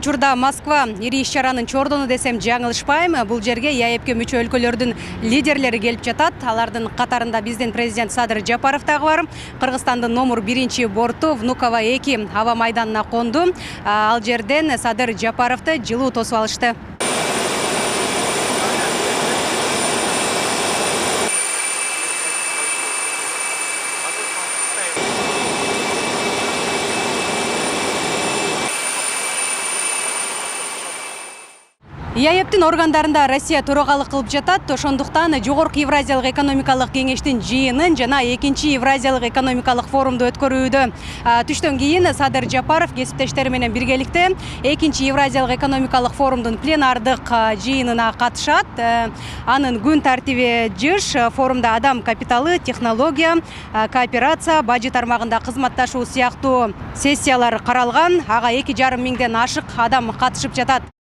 Учурда Москва ири иш-чаранын чордону десем жаңылышпайм. Бул жерге ЕАЭПке мүчө өлкөлөрдүн лидерлери келип жатат. Алардын катарында биздин президент Садыр Жапаров дагы бар. Кыргызстандын номер 1 борту Внуково 2 аба майданына конду. Ал жерден Садыр Жапаровду жылуу тосуп алышты. ЕАЭПтин органдарында Россия төрагалык кылып жатат. Ошондуктан Жогорку Евразиялык экономикалык кеңештин жыйынын жана 2-чи Евразиялык экономикалык форумду өткөрүүдө. Түштөн кийин Садыр Жапаров кесиптештери менен биргеликте 2-чи Евразиялык экономикалык форумдун пленардык жыйынына катышат. Анын күн тартиби жыш. Форумда адам капиталы, технология, кооперация, бажы тармагында кызматташуу сыяктуу сессиялар каралган. Ага 2,5 миңден ашык адам катышып жатат.